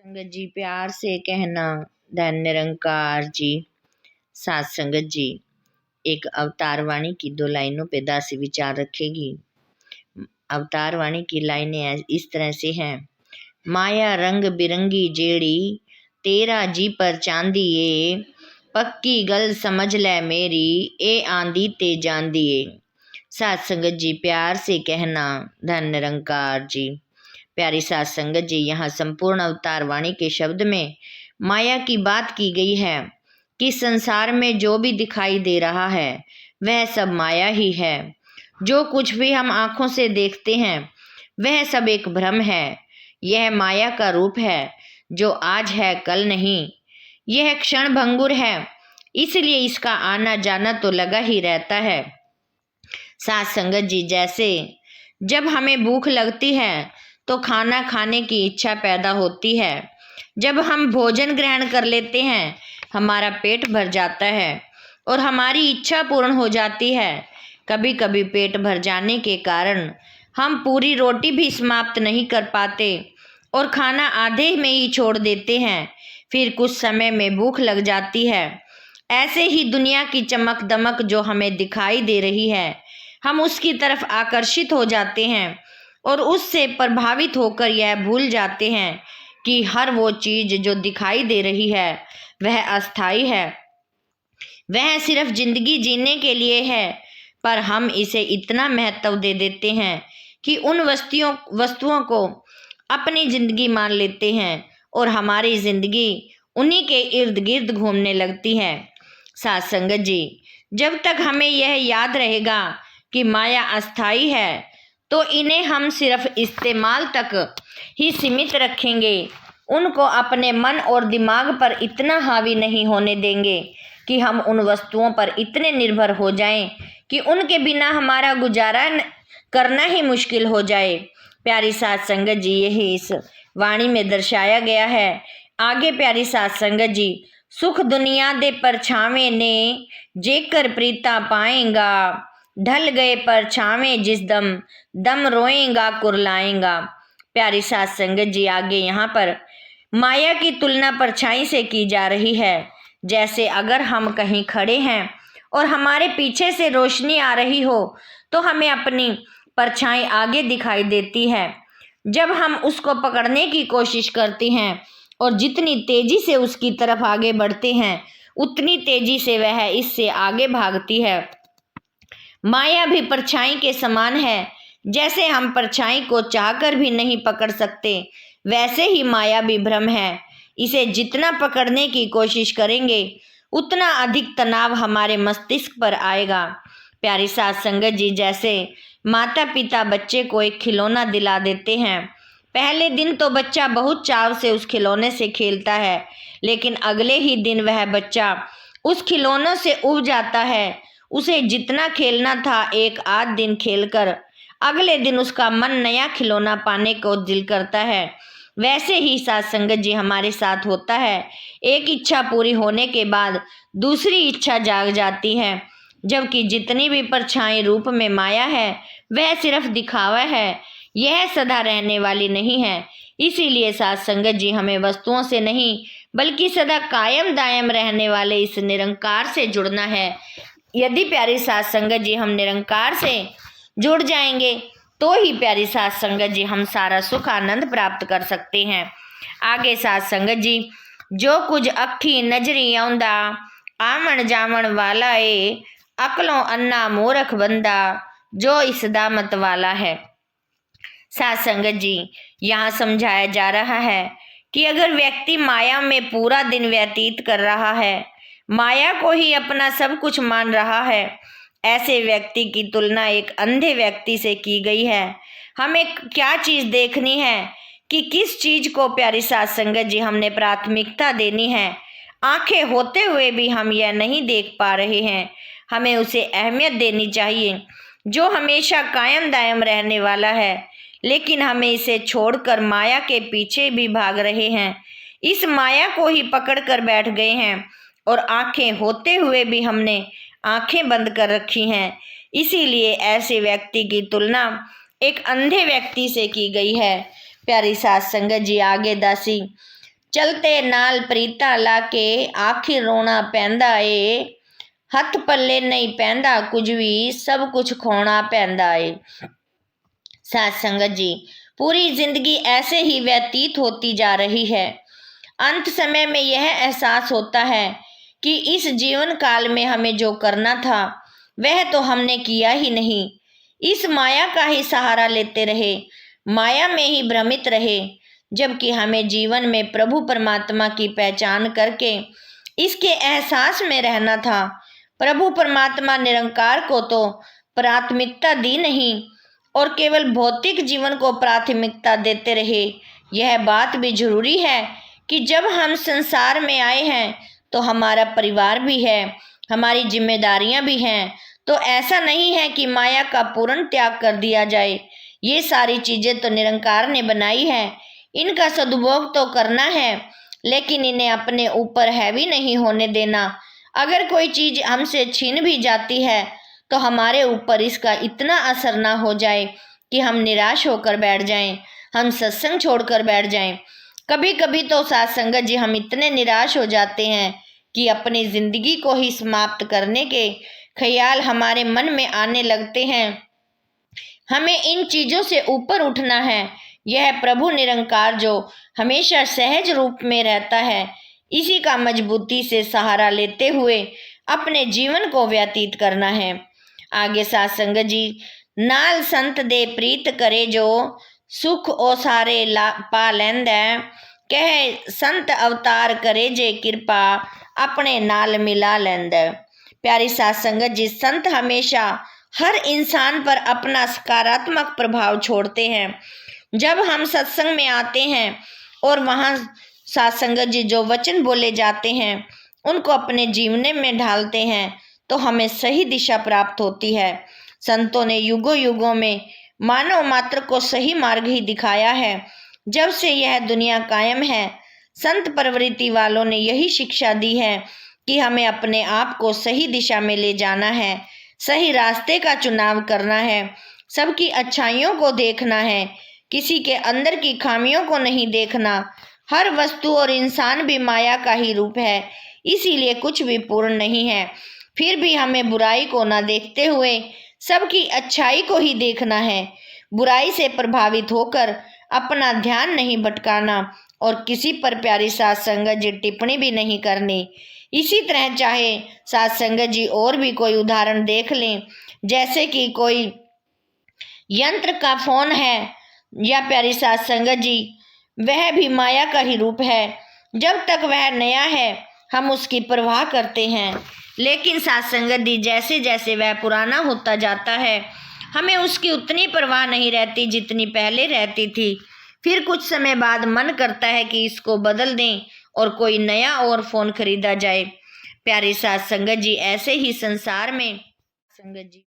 संगत जी प्यार से कहना धन निरंकार जी। सात संगत जी एक अवतार वाणी की दो लाइनों पे दासी विचार रखेगी। अवतार वाणी की लाइनें इस तरह से हैं। माया रंग बिरंगी जेड़ी तेरा जी पर चांदी ये, पक्की गल समझ ले मेरी ए आंधी ते जांदी ये। सात संगत जी प्यार से कहना धन निरंकार जी। प्यारी सात संगत जी, यहाँ संपूर्ण अवतार वाणी के शब्द में माया की बात की गई है कि संसार में जो भी दिखाई दे रहा है वह सब माया ही है। जो कुछ भी हम आंखों से देखते हैं वह सब एक भ्रम है। यह माया का रूप है जो आज है कल नहीं। यह क्षण भंगुर है, इसलिए इसका आना जाना तो लगा ही रहता है। सात संगत जी, जैसे जब हमें भूख लगती है तो खाना खाने की इच्छा पैदा होती है। जब हम भोजन ग्रहण कर लेते हैं हमारा पेट भर जाता है और हमारी इच्छा पूर्ण हो जाती है। कभी कभी पेट भर जाने के कारण हम पूरी रोटी भी समाप्त नहीं कर पाते और खाना आधे में ही छोड़ देते हैं। फिर कुछ समय में भूख लग जाती है। ऐसे ही दुनिया की चमक दमक जो हमें दिखाई दे रही है हम उसकी तरफ आकर्षित हो जाते हैं और उससे प्रभावित होकर यह भूल जाते हैं कि हर वो चीज जो दिखाई दे रही है वह अस्थाई है, वह सिर्फ जिंदगी जीने के लिए है। पर हम इसे इतना महत्व दे देते हैं कि उन वस्तुओं को अपनी जिंदगी मान लेते हैं और हमारी जिंदगी उन्हीं के इर्द गिर्द घूमने लगती है। सात संगत जी, जब तक हमें यह याद रहेगा कि माया अस्थाई है तो इन्हें हम सिर्फ इस्तेमाल तक ही सीमित रखेंगे। उनको अपने मन और दिमाग पर इतना हावी नहीं होने देंगे कि हम उन वस्तुओं पर इतने निर्भर हो जाएं कि उनके बिना हमारा गुजारा करना ही मुश्किल हो जाए। प्यारी सात संगत जी, यही इस वाणी में दर्शाया गया है। आगे प्यारी सात संगत जी, सुख दुनिया दे परछावे ने जेकर प्रीता पाएगा, ढल गए परछावे जिस दम दम रोएगा कुरलाएगा। प्यारी सात संगत जी, आगे यहाँ पर माया की तुलना परछाई से की जा रही है। जैसे अगर हम कहीं खड़े हैं और हमारे पीछे से रोशनी आ रही हो तो हमें अपनी परछाई आगे दिखाई देती है। जब हम उसको पकड़ने की कोशिश करते हैं और जितनी तेजी से उसकी तरफ आगे बढ़ते हैं उतनी तेजी से वह इससे आगे भागती है। माया भी परछाई के समान है। जैसे हम परछाई को चाहकर भी नहीं पकड़ सकते वैसे ही माया भी भ्रम है। इसे जितना पकड़ने की कोशिश करेंगे उतना अधिक तनाव हमारे मस्तिष्क पर आएगा। प्यारी सात संगत जी, जैसे माता पिता बच्चे को एक खिलौना दिला देते हैं। पहले दिन तो बच्चा बहुत चाव से उस खिलौने से खेलता है, लेकिन अगले ही दिन वह बच्चा उस खिलौनों से उब जाता है। उसे जितना खेलना था एक आध दिन खेलकर अगले दिन उसका मन नया खिलौना पाने को दिल करता है। वैसे ही सात संगत जी हमारे साथ होता है। एक इच्छा पूरी होने के बाद दूसरी इच्छा जाग जाती है, जबकि जितनी भी परछाई रूप में माया है वह सिर्फ दिखावा है, यह सदा रहने वाली नहीं है। इसीलिए सात संगत जी हमें वस्तुओं से नहीं बल्कि सदा कायम दायम रहने वाले इस निरंकार से जुड़ना है। यदि प्यारी सात संगत जी हम निरंकार से जुड़ जाएंगे तो ही प्यारी सात संगत जी हम सारा सुख आनंद प्राप्त कर सकते हैं। आगे सात संगत जी, जो कुछ अखी नजरी आउंदा आमन जामन वाला ए, अकलों अन्ना मूर्ख बंदा जो इस दामत वाला है। सात संगत जी, यहाँ समझाया जा रहा है कि अगर व्यक्ति माया में पूरा दिन व्यतीत कर रहा है, माया को ही अपना सब कुछ मान रहा है, ऐसे व्यक्ति की तुलना एक अंधे व्यक्ति से की गई है। हमें क्या चीज देखनी है कि किस चीज को प्यारी सात संगत जी हमने प्राथमिकता देनी है। आंखें होते हुए भी हम यह नहीं देख पा रहे हैं। हमें उसे अहमियत देनी चाहिए जो हमेशा कायम दायम रहने वाला है, लेकिन हमें इसे छोड़कर माया के पीछे भी भाग रहे हैं। इस माया को ही पकड़ कर बैठ गए हैं और आंखें होते हुए भी हमने आंखें बंद कर रखी हैं। इसीलिए ऐसे व्यक्ति की तुलना एक अंधे व्यक्ति से की गई है। प्यारी सात संगत जी, आगे दासी चलते नाल प्रीता लाके आखिर रोना पैंदा ए, हथ पल्ले नहीं पैंदा कुछ भी, सब कुछ खोना पैंदा ए। साथ संगत जी, पूरी जिंदगी ऐसे ही व्यतीत होती जा रही है। अंत समय में यह एहसास होता है कि इस जीवन काल में हमें जो करना था वह तो हमने किया ही नहीं। इस माया का ही सहारा लेते रहे, माया में ही भ्रमित रहे, जबकि हमें जीवन में प्रभु परमात्मा की पहचान करके इसके एहसास में रहना था। प्रभु परमात्मा निरंकार को तो प्राथमिकता दी नहीं और केवल भौतिक जीवन को प्राथमिकता देते रहे। यह बात भी जरूरी है कि जब हम संसार में आए हैं तो हमारा परिवार भी है, हमारी जिम्मेदारियां भी हैं, तो ऐसा नहीं है कि माया का पूर्ण त्याग कर दिया जाए। ये सारी चीजें तो निरंकार ने बनाई है, इनका सदुपयोग तो करना है, लेकिन इन्हें अपने ऊपर हैवी नहीं होने देना। अगर कोई चीज हमसे छीन भी जाती है तो हमारे ऊपर इसका इतना असर ना हो जाए कि हम निराश होकर बैठ जाएं, हम सत्संग छोड़कर बैठ जाएं। कभी कभी तो साथ संगत जी हम इतने निराश हो जाते हैं कि अपनी जिंदगी को ही समाप्त करने के ख्याल हमारे मन में आने लगते हैं। हमें इन चीजों से ऊपर उठना है। यह प्रभु निरंकार जो हमेशा सहज रूप में रहता है, इसी का मजबूती से सहारा लेते हुए अपने जीवन को व्यतीत करना है। आगे साथ संगत जी, नाल संत दे प्रीत करे जो, सुख ओ सारे पा लैंदा, कह संत अवतार करे जे कृपा, अपने नाल मिला लैंदा। प्यारी साथ संगत जी, संत हमेशा हर इंसान पर अपना सकारात्मक प्रभाव छोड़ते हैं। जब हम सत्संग में आते हैं और वहाँ साथ संगत जी जो वचन बोले जाते हैं उनको अपने जीवन में ढालते हैं तो हमें सही दिशा प्राप्त होती है। संतों ने युगों युगों में मानव मात्र को सही मार्ग ही दिखाया है। जब से यह दुनिया कायम है, संत प्रवृत्ति वालों ने यही शिक्षा दी है कि हमें अपने आप को सही दिशा में ले जाना है, सही रास्ते का चुनाव करना है, सबकी अच्छाइयों को देखना है, किसी के अंदर की खामियों को नहीं देखना। हर वस्तु और इंसान भी माया का ही रूप है, इसीलिए कुछ भी पूर्ण नहीं है। फिर भी हमें बुराई को न देखते हुए सबकी अच्छाई को ही देखना है। बुराई से प्रभावित होकर अपना ध्यान नहीं भटकाना और किसी पर प्यारी साथ संगत जी टिप्पणी भी नहीं करनी। इसी तरह चाहे साथ संगत जी और भी कोई उदाहरण देख लें, जैसे कि कोई यंत्र का फोन है या प्यारी साथ संगत जी, वह भी माया का ही रूप है। जब तक वह नया है हम उसकी परवाह करते हैं, लेकिन साथ संगत जी जैसे जैसे वह पुराना होता जाता है हमें उसकी उतनी परवाह नहीं रहती जितनी पहले रहती थी। फिर कुछ समय बाद मन करता है कि इसको बदल दें और कोई नया और फोन खरीदा जाए। प्यारी साथ संगत जी, ऐसे ही संसार में संगत जी